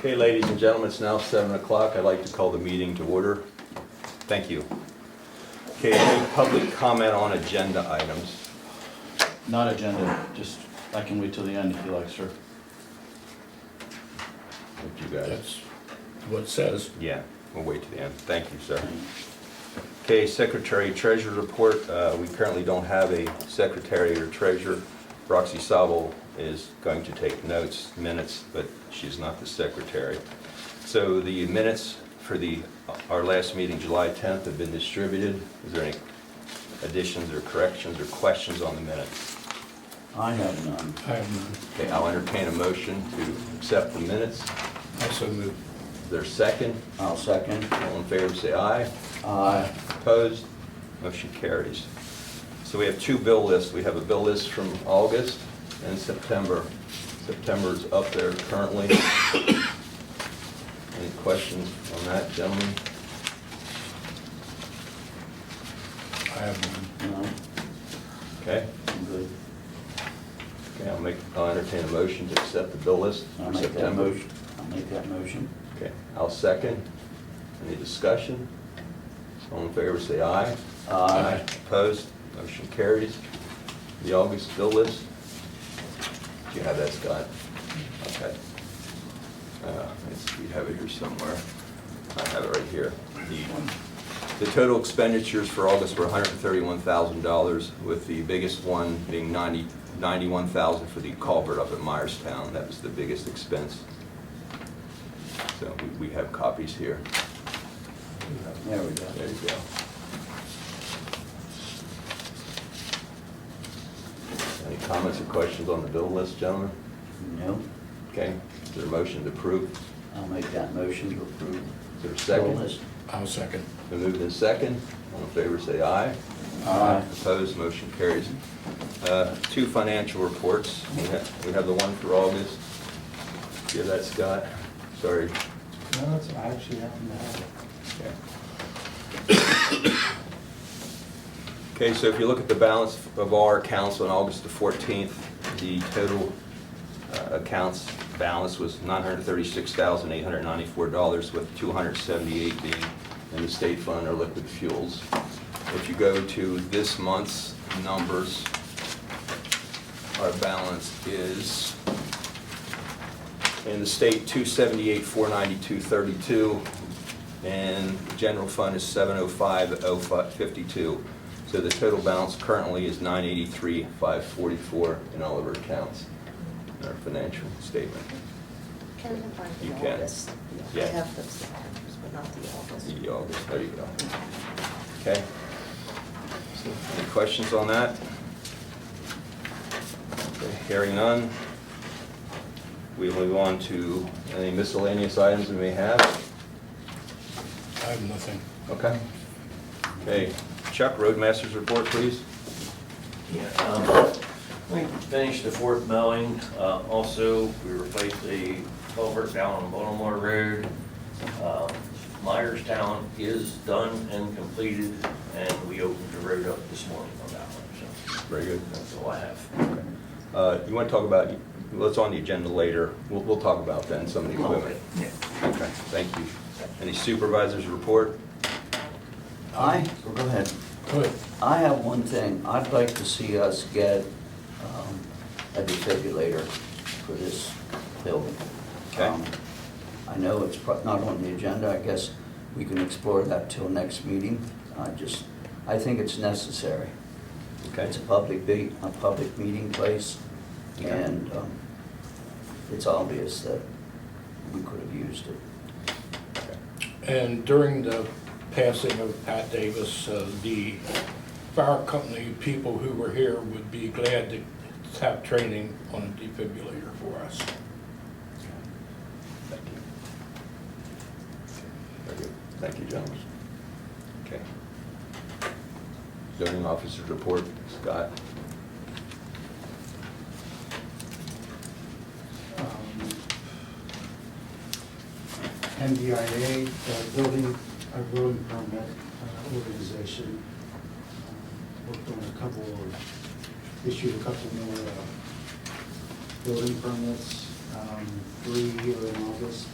Okay, ladies and gentlemen, it's now 7 o'clock. I'd like to call the meeting to order. Thank you. Okay, any public comment on agenda items? Not agenda, just, I can wait till the end if you like, sir. What you guys? That's what it says. Yeah, we'll wait to the end. Thank you, sir. Okay, Secretary Treasurer report. We currently don't have a secretary or treasurer. Roxy Sabo is going to take minutes, but she's not the secretary. So the minutes for our last meeting, July 10th, have been distributed. Is there any additions or corrections or questions on the minutes? I have none. I have none. Okay, I'll entertain a motion to accept the minutes. I so move. Is there a second? I'll second. All in favor, say aye. Aye. Opposed? Motion carries. So we have two bill lists. We have a bill list from August and September. September's up there currently. Any questions on that, gentlemen? I have none. No, Okay. I'm good. Okay, I'll entertain a motion to accept the bill list I'll for make that September. motion. I'll make that motion. Okay, I'll second. Any discussion? All in favor, say aye. Aye. Opposed? Motion carries. The August bill list. Do you have that, Scott? Okay. We have it here somewhere. I have it right here. The total expenditures for August were $131,000, with the biggest one being $91,000 for the culvert up at Myerstown. That was the biggest expense. So we have copies here. There we go. There you go. Any comments or questions on the bill list, gentlemen? No, Okay, is there a motion to approve? I'll make that motion to approve. Is there a second? Bill list. I'll second. Been moved in second. All in favor, say aye. Aye. Opposed, motion carries. Two financial reports. We have the one for August. Do you have that, Scott? Sorry. No, that's, I actually happen to have it. Okay. Okay, so if you look at the balance of our accounts on August the 14th, the total accounts balance was $936,894, with $278 being in the state fund or liquid fuels. If you go to this month's numbers, our balance is in the state $278,492.32, and the general fund is $705,052. So the total balance currently is $983,544 in all of our accounts in our financial statement. Can I find You the can. August? Yeah. I have the September's, but not the August. The August, there you go. Okay. So, any questions on that? Okay, hearing none. We move on to any miscellaneous items we may have. I have nothing. Okay. Okay, Chuck, Roadmaster's report, please. Yeah, we finished the fourth mowing. Also, we replaced the culvert down on Baltimore Road. Myerstown is done and completed, and we opened the road up this morning on that one, so Very good. that's all I have. You want to talk about, well, it's on the agenda later. We'll talk about then some of the equipment. Yeah. Okay, thank you. Any supervisors report? Go ahead. Good. I have one thing. I'd like to see us get a defibrillator for this building. Okay. I know it's not on the agenda. I guess we can explore that till next meeting. I think it's necessary. Okay. It's a public meeting place, Okay. and it's obvious that we could have used it. And during the passing of Pat Davis, the fire company people who were here would be glad to have training on a defibrillator for us. Thank you. Very good. Thank you, gentlemen. Okay. Zoning officer's report, Scott. MDIA, building permit organization, worked on issued a couple more building permits, 3 here in August,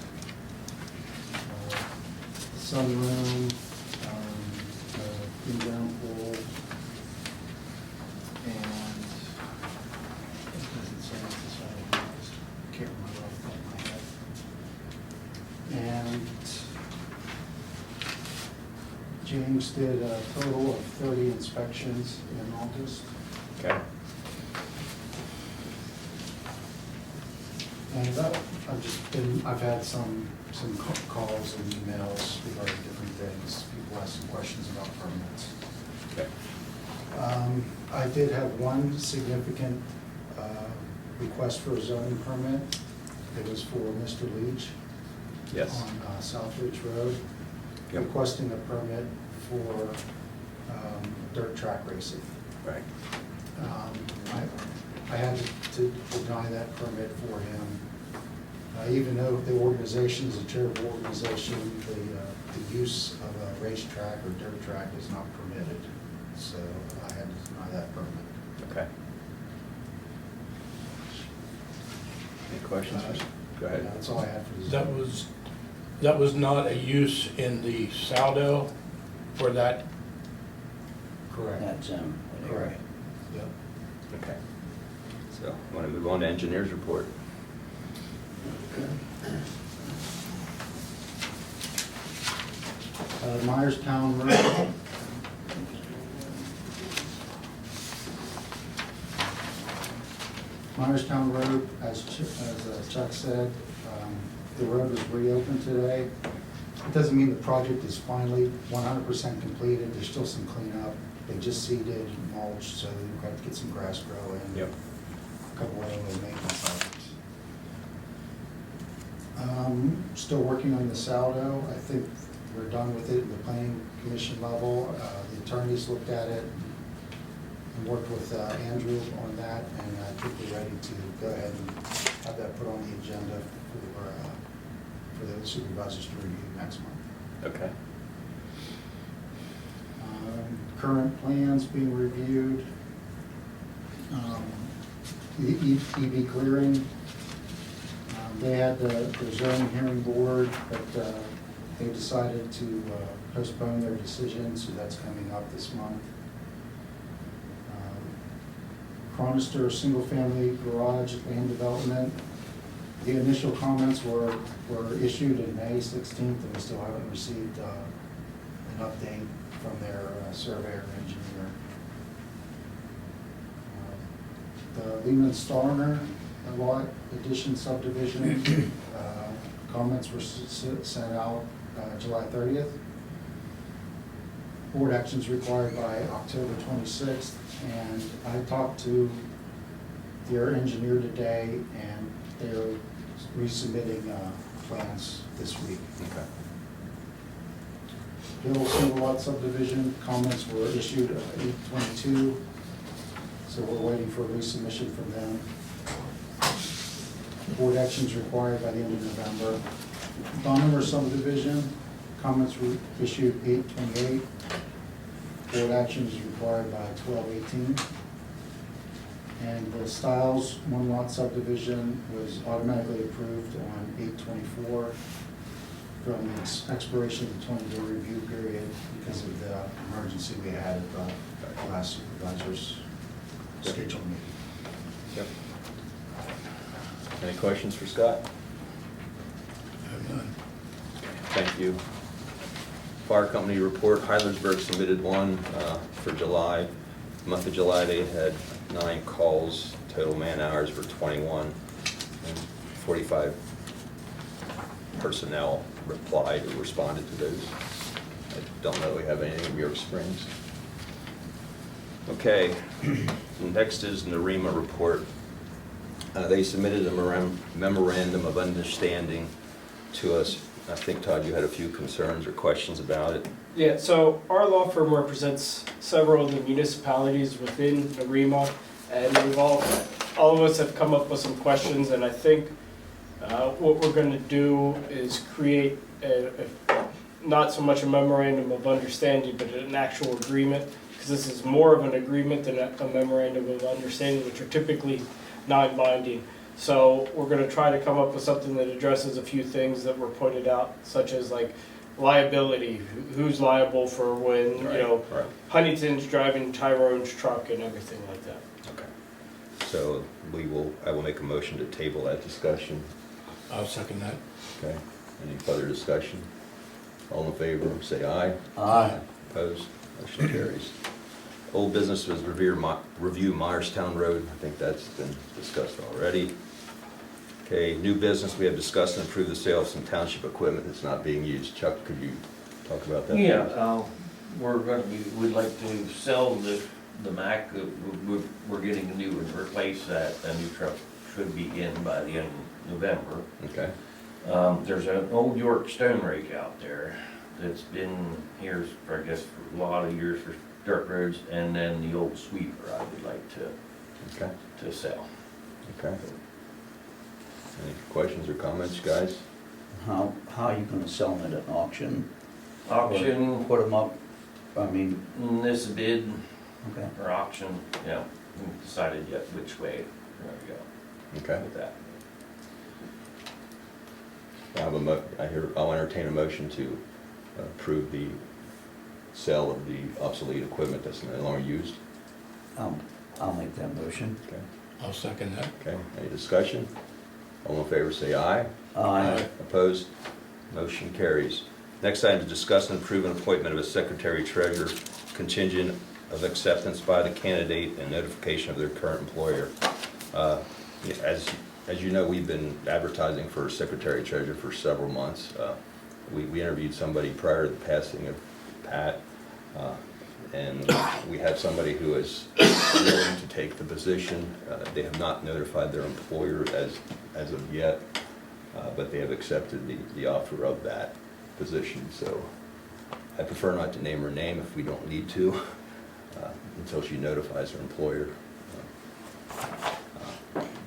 sunroom, in-ground pool, and it doesn't say what the side was. Can't remember off the top of my head. And James did a total of 30 inspections in August. Okay. And I've had some calls and emails regarding different things. People ask some questions about permits. Okay. I did have one significant request for a zoning permit. It was for Mr. Leach. Yes. On South Ridge Road. Yep. Requesting a permit for dirt track racing. Right. I had to deny that permit for him. Even though the organization is a charitable organization, the use of a racetrack or dirt track is not permitted. So I had to deny that permit. Okay. Any questions? Go ahead. Yeah, that's all I had for this. That was not a use in the Saldo for that? Correct. That zone. Correct. Yep. Okay. So, want to move on to engineers report? Myerstown Road. Myerstown Road, as Chuck said, the road was reopened today. It doesn't mean the project is finally 100% completed. There's still some cleanup. They just seeded and mulched, so we've got to get some grass growing. Yep. A couple of other maintenance items. Still working on the Saldo. I think we're done with it at the planning commission level. The attorneys looked at it and worked with Andrew on that, and I think we're ready to go ahead and have that put on the agenda for the supervisors to review next month. Okay. Current plans being reviewed. The EV clearing, they had the zoning hearing board, but they decided to postpone their decision, so that's coming up this month. Chronister single-family garage land development. The initial comments were issued in May 16th, and we still haven't received an update from their surveyor and engineer. The Lehman Starner lot addition subdivision, comments were sent out July 30th. Board actions required by October 26th, and I talked to their engineer today, and they're resubmitting plans this week. Okay. Hill single lot subdivision, comments were issued 8/22, so we're waiting for a resubmission from them. Board actions required by the end of November. Donover subdivision, comments were issued 8/28. Board action is required by 12/18. And the Stiles one lot subdivision was automatically approved on 8/24 from the expiration of the 20-day review period because of the emergency we had at the last supervisor's scheduled meeting. Yep. Any questions for Scott? I have none. Thank you. Fire company report, Heilersburg submitted one for July. Month of July, they had 9 calls, total man hours were 21, and 45 personnel replied or responded to those. I don't know if we have anything in York Springs. Okay, next is NAREMA report. They submitted a memorandum of understanding to us. I think, Todd, you had a few concerns or questions about it. Yeah, so our law firm represents several of the municipalities within NAREMA, and we've all of us have come up with some questions, and I think what we're going to do is create not so much a memorandum of understanding, but an actual agreement, because this is more of an agreement than a memorandum of understanding, which are typically non-binding. So we're going to try to come up with something that addresses a few things that were pointed out, such as like liability, who's liable for when, you know, Right. Huntington's driving Tyrone's truck and everything like that. Okay. So I will make a motion to table that discussion. I'll second that. Okay. Any further discussion? All in favor, say aye. Aye. Opposed? Motion carries. Old business was review Myerstown Road. I think that's been discussed already. Okay, new business, we have discussed and approved the sale of some township equipment that's not being used. Chuck, could you talk about that? Yeah, we'd like to sell the Mack. We're getting a new one, replace that. A new truck should be in by the end of November. Okay, There's an old York stone rake out there that's been here for, I guess, for a lot of years for dirt roads, and then the old sweeper I would like okay, to sell. okay. Any questions or comments, guys? How are you gonna sell them at an auction? Auction, Put them up, I mean, this bid okay. or auction, yeah, we haven't decided yet which way we're gonna Okay. go with that. I'll entertain a motion to approve the sale of the obsolete equipment that's no longer used. I'll make that motion. Okay, I'll second that. okay. Any discussion? All in favor, say aye. Aye. Opposed? Motion carries. Next item is discuss and approve an appointment of a secretary-treasurer contingent of acceptance by the candidate and notification of their current employer. As you know, we've been advertising for a secretary-treasurer for several months. We interviewed somebody prior to the passing of Pat, and we have somebody who is willing to take the position. They have not notified their employer as of yet, but they have accepted the offer of that position. So I prefer not to name her name if we don't need to, until she notifies her employer.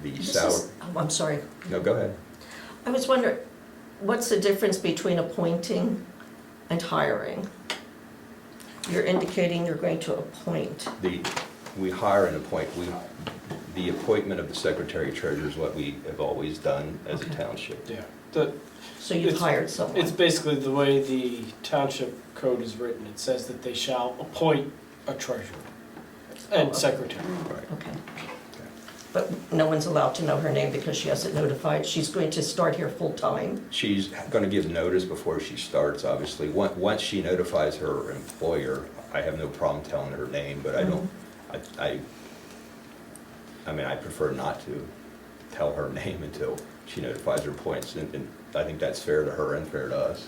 The This salary, is- I'm sorry. no, go ahead. I was wondering, what's the difference between appointing and hiring? You're indicating you're going to appoint. We hire and appoint, the appointment of the secretary-treasurer is what we have always done as a Okay. township. Yeah. So you've It's- hired someone? It's basically the way the township code is written. It says that they shall appoint a treasurer and secretary. Right. Okay. But no one's allowed to know her name because she hasn't notified. She's going to start here full-time? She's going to give notice before she starts, obviously. Once she notifies her employer, I have no problem telling her name, but I don't, I mean, I prefer not to tell her name until she notifies her employees, and I think that's fair to her and fair to us.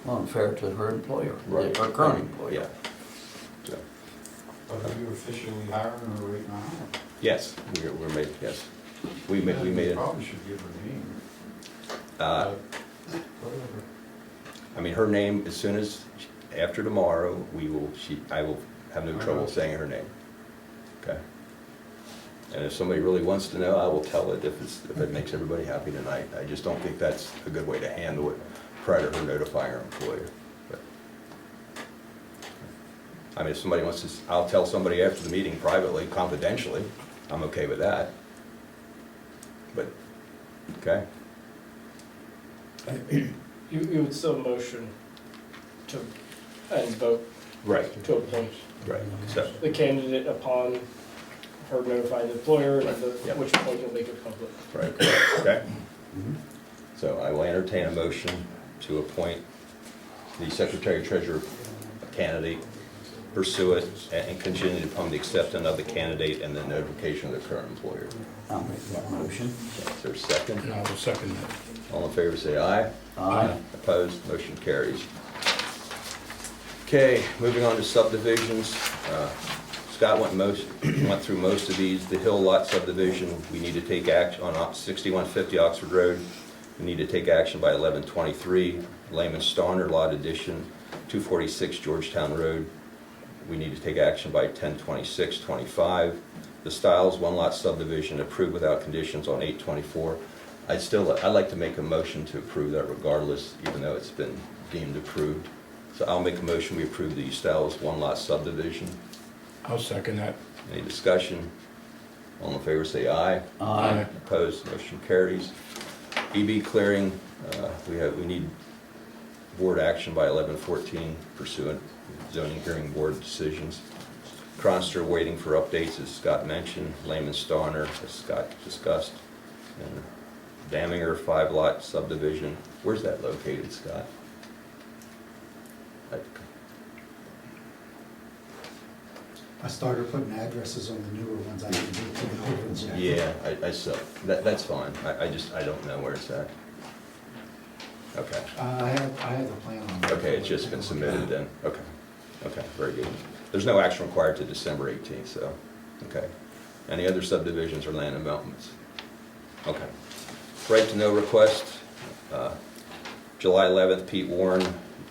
Well, and fair to her employer, Right. her current employer. Yeah. So, But are you officially hiring her right now? yes, we're made, yes. We made it. Probably should give her name. Uh, Whatever. I mean, her name, as soon as, after tomorrow, I will have no trouble saying her name. Okay? And if somebody really wants to know, I will tell it if it makes everybody happy tonight. I just don't think that's a good way to handle it prior to her notifying her employer. But, I mean, if somebody wants to, I'll tell somebody after the meeting privately, confidentially. I'm okay with that. But, okay? You would still motion to, and vote Right, to appoint right. So, the candidate upon her notifying the employer, and Yeah. at which point you'll make it public. right, okay? Mhm. So I will entertain a motion to appoint the secretary-treasurer candidate, pursue it, and contingent upon the acceptance of the candidate and the notification of the current employer. I'll make that motion. Is there a second? And I will second that. All in favor, say aye. Aye. Opposed, motion carries. Okay, moving on to subdivisions. Scott went through most of these. The Hill Lot subdivision, we need to take action on 6150 Oxford Road. We need to take action by 11/23. Layman Starner Lot Addition, 246 Georgetown Road. We need to take action by 10/26/25. The Stiles one-lot subdivision approved without conditions on 8/24. I'd like to make a motion to approve that regardless, even though it's been deemed approved. So I'll make a motion, we approve the Stiles one-lot subdivision. I'll second that. Any discussion? All in favor, say aye. Aye. Opposed, motion carries. EB clearing, we need board action by 11/14 pursuant to zoning hearing board decisions. Cronster waiting for updates, as Scott mentioned. Lehman Starner, as Scott discussed. And Daminger 5-lot subdivision. Where's that located, Scott? I started putting addresses on the newer ones, I can do to the old ones yet. Yeah, I saw, that's fine. I don't know where it's at. Okay. I have a plan on that. Okay, it's just been submitted then. Okay. Okay, very good. There's no action required to December 18th, so, okay. Any other subdivisions or land developments? Okay. Right to know request, July 11th, Pete Warren,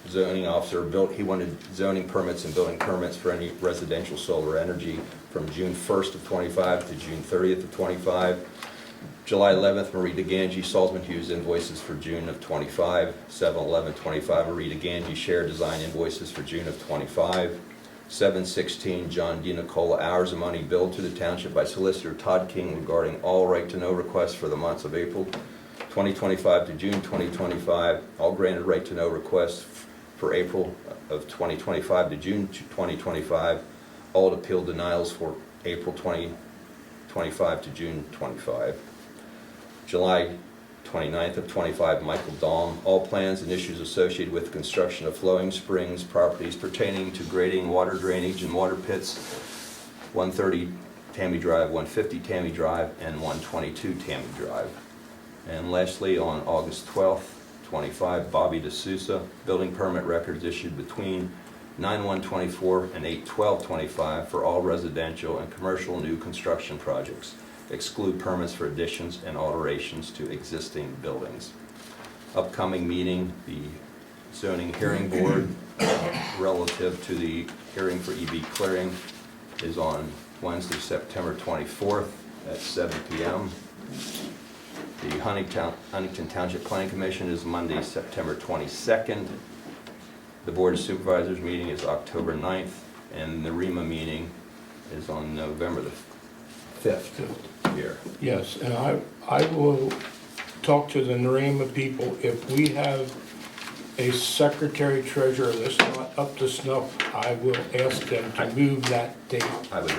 zoning officer, he wanted zoning permits and building permits for any residential solar energy from June 1st of 25 to June 30th of 25. July 11th, Marie DeGangi, Salzman Hughes invoices for June of 25. 7/11/25, Marie DeGangi shared design invoices for June of 25. 7/16, John D. Nicola, hours of money billed to the township by solicitor Todd King regarding all right-to-know requests for the months of April 2025 to June 2025. All granted right-to-know requests for April of 2025 to June 2025. All appeal denials for April 2025 to June 25. July 29th of 25, Michael Dahm, all plans and issues associated with construction of flowing springs properties pertaining to grading, water drainage, and water pits, 130 Tammy Drive, 150 Tammy Drive, and 122 Tammy Drive. And lastly, on August 12th, 25, Bobby DeSouza, building permit records issued between 9/1/24 and 8/12/25 for all residential and commercial new construction projects. Exclude permits for additions and alterations to existing buildings. Upcoming meeting, the zoning hearing board relative to the hearing for EV clearing is on Wednesday, September 24th at 7 p.m. The Huntington Township Planning Commission is Monday, September 22nd. The Board of Supervisors meeting is October 9th, and the REMA meeting is on November the 5th here. Yes, and I will talk to the NAREMA people. If we have a secretary treasurer that's not up to snuff, I will ask them to move that date. I would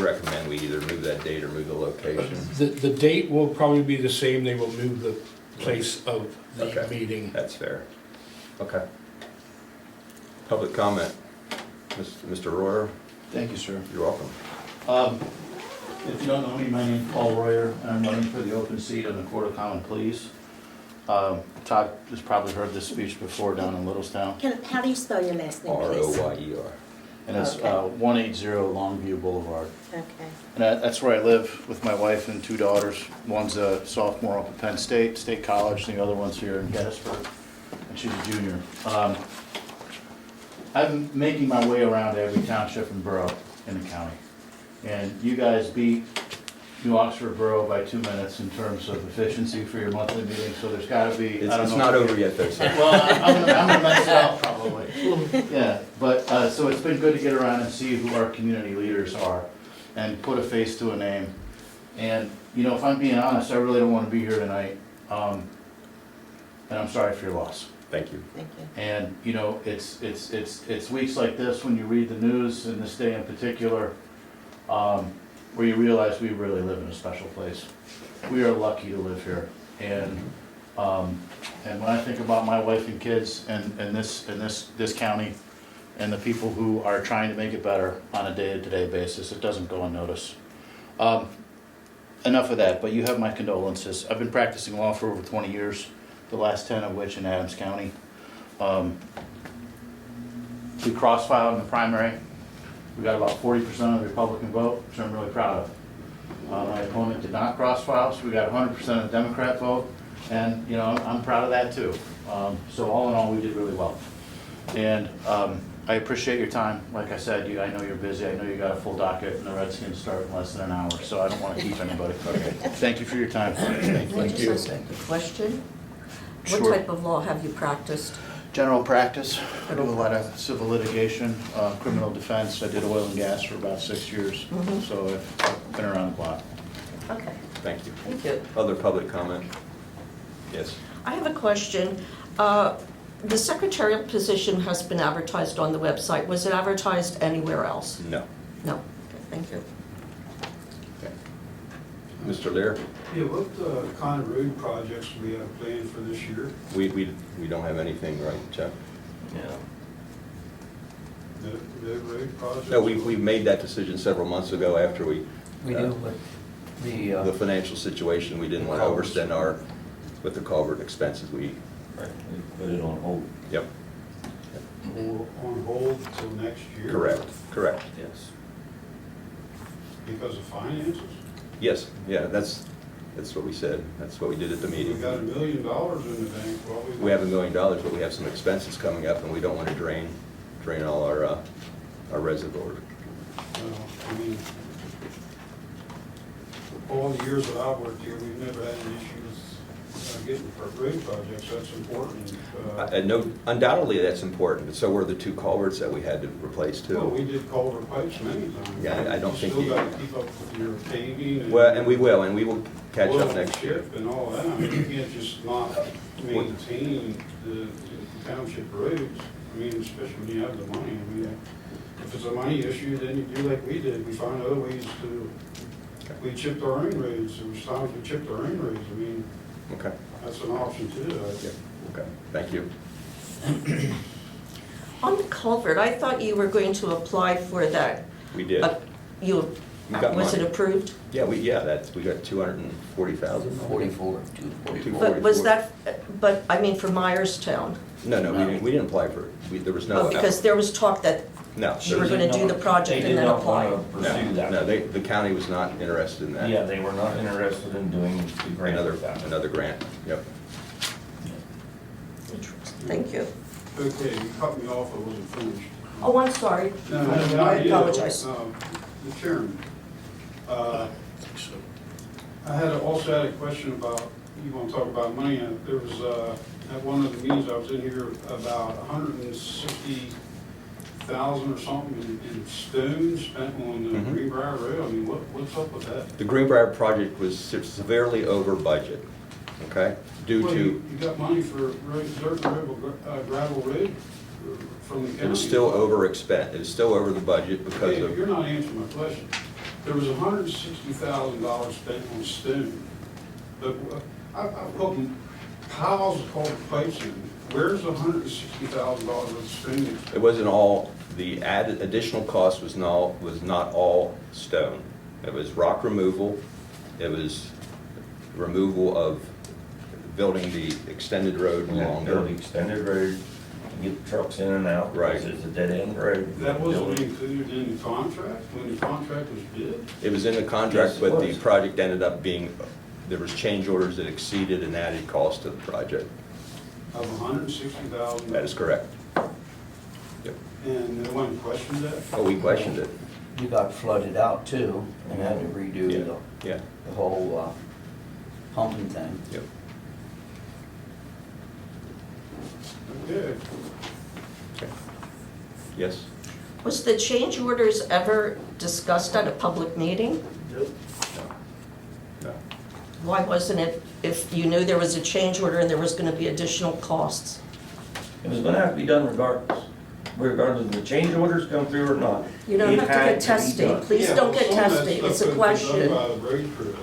recommend we either move that date or move the location. The date will probably be the same. They will move the place of the Okay. meeting. That's fair. Okay. Public comment. Mr. Royer, Thank you, sir. you're welcome. If you don't know me, my name's Paul Royer, and I'm running for the open seat on the Court of Common Pleas. Todd has probably heard this speech before down in Littlestown, How do you spell your last name, please? ROYER. and it's Okay. 180 Longview Boulevard. Okay. And that's where I live with my wife and two daughters. One's a sophomore up at Penn State College, and the other one's here in Gettysburg, and she's a junior. I'm making my way around every township and borough in the county. And you guys beat New Oxford Borough by 2 minutes in terms of efficiency for your monthly meeting, so there's gotta be, I don't It's know. not over yet though, sir. Well, I'm gonna mess it up probably. Yeah, but, so it's been good to get around and see who our community leaders are and put a face to a name. And, you know, if I'm being honest, I really don't wanna be here tonight. And I'm sorry for your loss. Thank you. Thank you. And, you know, it's weeks like this when you read the news, and this day in particular, where you realize we really live in a special place. We are lucky to live here. And when I think about my wife and kids and this county and the people who are trying to make it better on a day-to-day basis, it doesn't go unnoticed. Enough of that, but you have my condolences. I've been practicing law for over 20 years, the last 10 of which in Adams County. We cross-filed in the primary. We got about 40% of the Republican vote, which I'm really proud of. My opponent did not cross-file, so we got 100% of the Democrat vote, and, you know, I'm proud of that too. So all in all, we did really well. And I appreciate your time. Like I said, I know you're busy. I know you got a full docket, and the Redskins start in less than an hour, so I don't want to keep anybody. Thank you for your time. Can I just ask a question? What Sure. type of law have you practiced? General practice. I do a lot of civil litigation, criminal defense. I did oil and gas for about 6 years, so I've been around the block. Okay, Thank you. thank you. Other public comment? Yes. I have a question. The secretarial position has been advertised on the website. Was it advertised anywhere else? No. No. Okay, thank you. Okay. Mr. Lear, Yeah, what kind of road projects do we have planned for this year? we don't have anything, right, Chuck? Yeah. No road projects? No, we made that decision several months ago after we do, but the financial situation, we didn't want to overspend with the culvert expenses. Right, we put it on hold. Yep, On hold until next year? correct. Yes. Because of finances? Yes, yeah, that's what we said. That's what we did at the We meeting. got $1 million in the bank, well, We have $1 million, but we have some expenses coming up, and we don't want to drain all our reservoir. I mean, all the years that I've worked here, we've never had an issue with getting for road projects, that's important. And no, undoubtedly, that's important, but so were the 2 culverts that we had to replace Well, we too. did culvert pipes many times. Yeah, I don't think You you- still gotta keep up with your paving. Well, and we will catch up oil next year. chip and all that. I mean, you can't just not maintain the township roads. I mean, especially when you have the money. I mean, if it's a money issue, then you do like we did. We find other ways to, we chipped our own roads. There was times we chipped our own roads. I mean, Okay, that's an option too. yeah, okay, thank you. On the culvert, I thought you were going to apply for that. We did. You, We got was it money. approved? Yeah, we got 240,000. 44, 244. But was that, but I mean for Myerstown? No, we didn't apply for it. There was no. Oh, because there was talk that No, you were gonna do the project and then apply. They did not want to pursue that. no, the county was not interested in that. Yeah, they were not interested in doing the grant with that. Another grant, yep. Thank you. Okay, you cut me off. I wasn't finished. Oh, I'm sorry. No, I apologize. The chairman, I also had a question about, you want to talk about money, there was, at one of the meetings I was in here, about 160,000 or something in stone spent on the Mhm. Greenbrier Road. I mean, what's up with that? The Greenbrier project was severely over budget, okay? Due Well, to, you got money for dirt road, gravel road from the county. it was still overexpent, it was still over the budget because Okay, of, you're not answering my question. There was $160,000 spent on stone. But I put piles of culvert pipes in. Where's the $160,000 of stone? it wasn't all, the added additional cost was not all stone. It was rock removal, it was removal of building the extended road We have to longer. build the extended road, get trucks in and out. Right. Because it's a dead end road. That wasn't included in the contract, when the contract was bid? It was in the contract, Yes, it but the was. project ended up being, there was change orders that exceeded an added cost to the project. Of $160,000? That is correct. Yep. And no one questioned that? Oh, we questioned it. You got flooded out too, and had to redo Yeah, the whole pumping thing. yep. Okay. Okay. Yes? Was the change orders ever discussed at a public meeting? No. Why wasn't it, if you knew there was a change order and there was gonna be additional costs? It was gonna have to be done regardless of the change orders come through or not. You don't It have to had get be testing, done. please Yeah, don't well, get some of that testing, stuff it's a could be done question. by the road crew.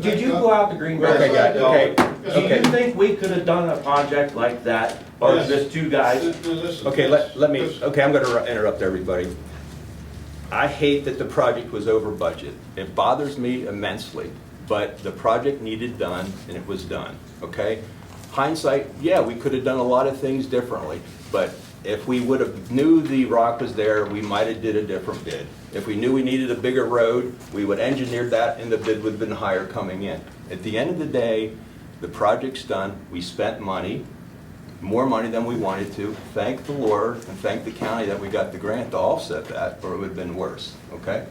Did you go out to Greenbrier? Okay, got it, okay, Do you okay. think we could have done a project like that, or Yes. just 2 guys? Okay, let me, okay, I'm gonna interrupt everybody. I hate that the project was over budget. It bothers me immensely, but the project needed done, and it was done, okay? Hindsight, yeah, we could have done a lot of things differently, but if we would have knew the rock was there, we might have did a different bid. If we knew we needed a bigger road, we would engineer that, and the bid would have been higher coming in. At the end of the day, the project's done, we spent money, more money than we wanted to. Thank the Lord and thank the county that we got the grant to offset that, or it would have been worse, okay?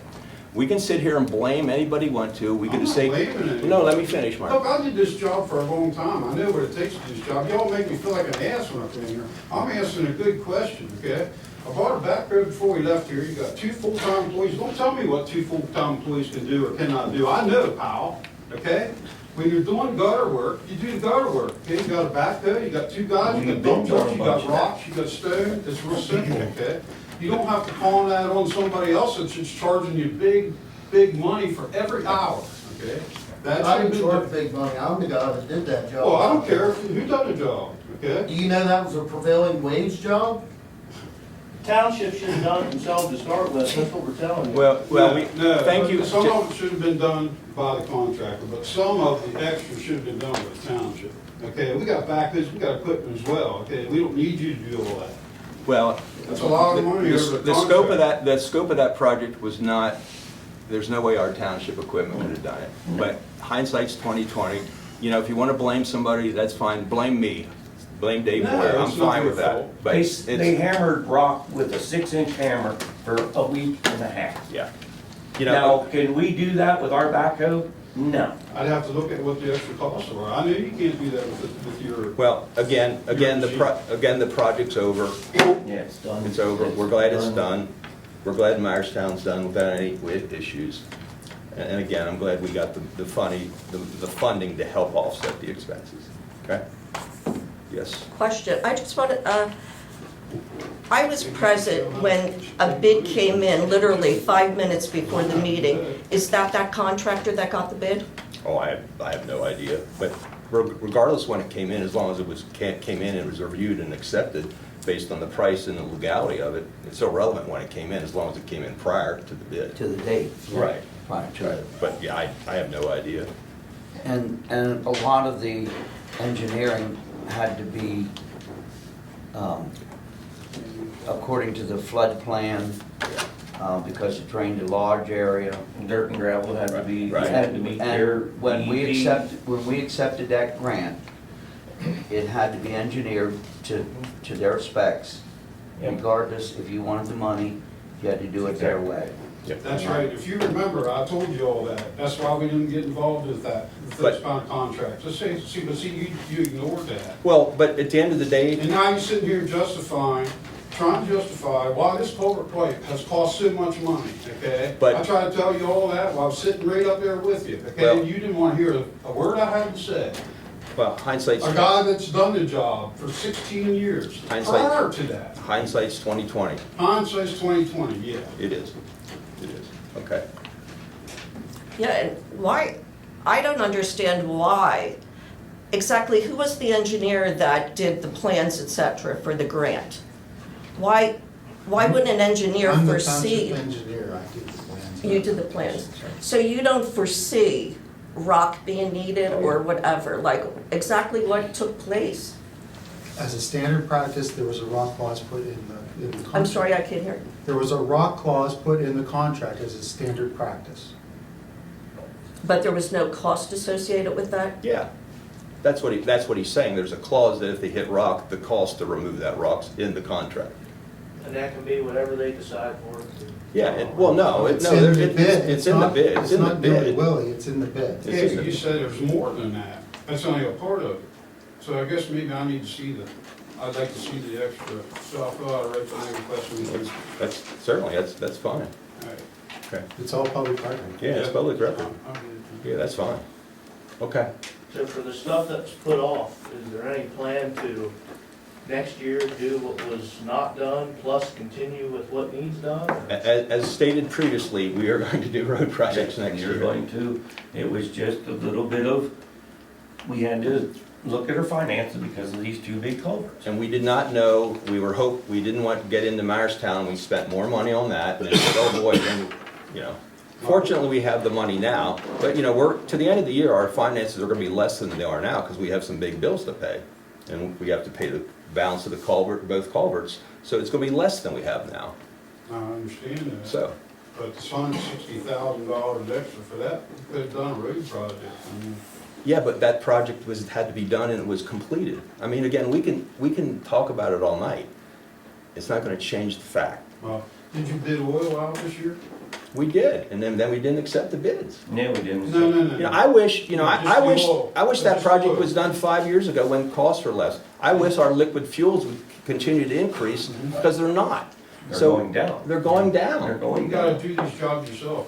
We can sit here and blame anybody we want to. We could I'm have not said, blaming anyone. no, let me finish, Look, Mark. I did this job for a long time. I know what it takes to do this job. Y'all make me feel like an ass when I come in here. I'm asking a good question, okay? I bought a backhoe before we left here. You got 2 full-time employees. Don't tell me what 2 full-time employees can do or cannot do. I know, pal, okay? When you're doing gutter work, you do the gutter work, okay? You got a backhoe, you got two guys, you got dump trucks, you got rocks, you got stone, it's real simple, okay? You don't have to call that on somebody else that's just charging you big money for every hour, okay? That's I didn't charge big money, I'm the guy that did that job. Well, I don't care who done the job, okay? Do you know that was a prevailing wage job? Township should have done it themselves to start with, that's what we're telling you. Well, No, thank you. Some of it should have been done by the contractor, but some of the extra should have been done by the township. Okay, we got backhoes, we got equipment as well, okay? We don't need you to do all that. Well, That's a lot of money over the contract. The scope of that project was not, there's no way our township equipment would have done it. But hindsight's 20/20. You know, if you want to blame somebody, that's fine. Blame me. Blame Dave No, Moyer. I'm it's not fine your with that. fault. But They it's, hammered rock with a 6-inch hammer for a week and a half. yeah. You Now, know, can we do that with our backhoe? No. I'd have to look at what the extra costs are. I know you can't do that with your, well, again, the project's over. Yeah, it's done. It's over. We're glad it's done. We're glad Myerstown's done without any issues. And again, I'm glad we got the funding to help offset the expenses. Okay? Yes. Question, I just wanted, I was present when a bid came in, literally 5 minutes before the meeting. Is that contractor that got the bid? Oh, I have no idea. But regardless when it came in, as long as it came in and was reviewed and accepted based on the price and the legality of it, it's irrelevant when it came in, as long as it came in prior to the bid. To the date. Right. Prior to Right. it. But yeah, I have no idea. And a lot of the engineering had to be, according to the flood plan, because it drained a large area. Dirt and gravel had to be, Right. had to meet their And when we accepted that grant, it had to be engineered to their specs. Yep. Regardless, if you wanted the money, you had to do it their way. that's right. If you remember, I told you all that. That's why we didn't get involved with that, with those But- kind of contracts. See, you ignored that. Well, but at the end of the day, And now you're sitting here trying to justify why this culvert pipe has cost so much money, okay? But- I tried to tell you all that while I was sitting right up there with you, okay? Well- And you didn't want to hear a word I had to say. well, hindsight's A guy that's done the job for 16 years Hindsight. prior to that. 20/20. Hindsight's 20/20, yeah. It is. It is. Okay. Yeah, and why, I don't understand why, exactly who was the engineer that did the plans, et cetera, for the grant? Why wouldn't an engineer I'm the foresee? township engineer, I did the plans. You did the plans. So you don't foresee rock being needed or whatever, like exactly what took place? As a standard practice, there was a rock clause put in the contract. I'm sorry, I can't hear. There was a rock clause put in the contract as a standard practice. But there was no cost associated with that? Yeah. That's what he's saying. There's a clause that if they hit rock, the cost to remove that rock's in the contract. And that can be whatever they decide for. Yeah, well, no, It's in the bid. it's in the not- bid, it's in the not Billy bid. Willie, it's in the bid. It's Yeah, in the- you said there's more than that. That's only a part of it. So I guess maybe I need to see I'd like to see the extra. So I thought I'd write the name question. That's, certainly, that's fine. All right. Okay. It's all public record. Yeah, it's public record. I'm good. Yeah, that's fine. Okay. So for the stuff that's put off, is there any plan to next year do what was not done, plus continue with what needs done? As stated previously, we are going to do road projects next You're year. going to, it was just a little bit of, we had to look at our finances because of these two big culverts. And we did not know, we didn't want to get into Myerstown, we spent more money on that, and then, oh boy, then, you know. Fortunately, we have the money now, but you know, to the end of the year, our finances are gonna be less than they are now, because we have some big bills to pay. And we have to pay the balance of the culvert, both culverts, so it's gonna be less than we have now, I understand that. so. But it's $160,000 extra for that. We could have done a road project. I mean, Yeah, but that project had to be done and it was completed. I mean, again, we can talk about it all night. It's not gonna change the fact. well, did you bid oil out this year? We did, and then we didn't accept the bids. No, we didn't. No. You know, I wish, you know, Just I the wish, oil. I wish that Just the project oil. was done 5 years ago when costs were less. I wish our liquid fuels would continue to increase, because they're not. They're So, going down. They're going They're down. going You gotta down. do these jobs yourself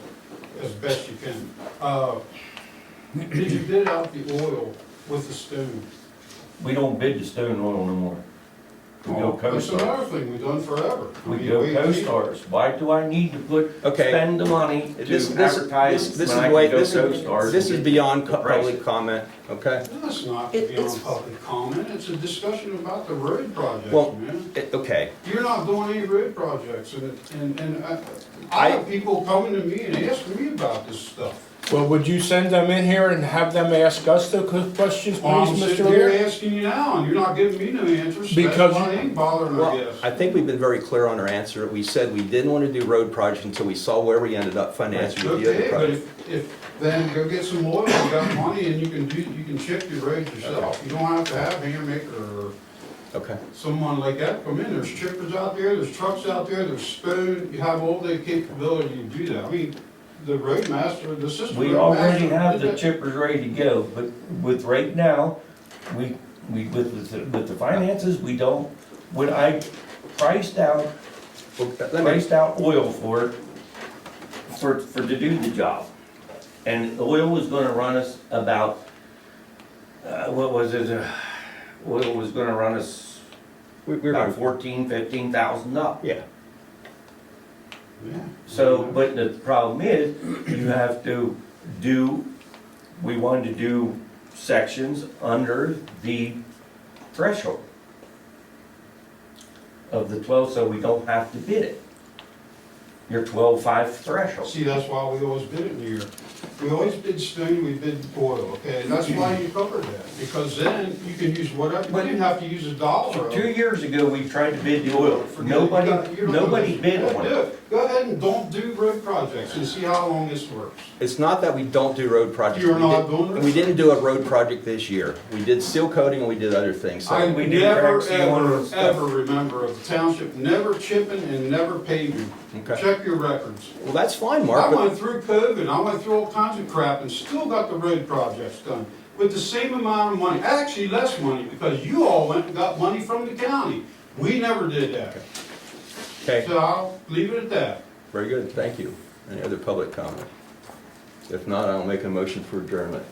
as best you can. Did you bid out the oil with the stone? We don't bid the stone oil no more. We go That's co-stars. another thing we've done forever. I We mean, go wait, co-stars. Why do I need to Okay. spend the money to This advertise is when I way, can go this co-stars? is and get beyond the prices? public comment, okay? That's not It's- beyond public comment, it's a discussion about the road projects, Well, man. Okay, You're not doing any road projects, and I have people coming to me and asking me about this stuff. Well, would you send them in here and have them ask us the questions, Well, I'm please, sitting Mr. here Mayor? asking you now, and you're not giving me no answers, so Because that's why I ain't bothering, I well, guess. I think we've been very clear on our answer. We said we didn't want to do road projects until we saw where we ended up financially with the other Okay, but project. if, then go get some oil, you got money, and you can chip your roads yourself. You don't have to have Hammaker or Okay, someone like that come in. There's chippers out there, there's trucks out there, there's stone, you have all the capability to do that. I mean, the roadmaster, the system. We already have the chippers ready to go, but with right now, with the finances, we don't, when I priced out well, let me, oil for it, to do the job. And the oil was gonna run us about, what was it, oil was gonna run us we're about going, 15,000 up. yeah. Yeah. So, but the problem is, you have to do, we wanted to do sections under the threshold of the 12, so we don't have to bid it. Your 12.5 threshold. See, that's why we always bid it here. We always bid stone, we bid oil, okay? And that's why you covered that, because then you can use whatever, you didn't have to use a dollar. 2 years ago, we tried to bid the oil. Nobody bid on it. Go ahead and don't do road projects and see how long this works. It's not that we don't do road projects. You're We not did- doing it? We didn't do a road project this year. We did seal coating and we did other things, I so. we did never, crack seal ever, and stuff. ever remember of the township never chipping and never paving. Okay. Check your records. Well, that's fine, I Mark, but went through COVID, I went through all kinds of crap and still got the road projects done with the same amount of money, actually less money, because you all went and got money from the county. We never did that. okay, So I'll leave it at that. very good, thank you. Any other public comment? If not, I'll make a motion for adjournment.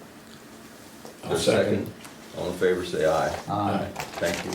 I'll There's a second. All in favor, say aye. Aye. Thank you.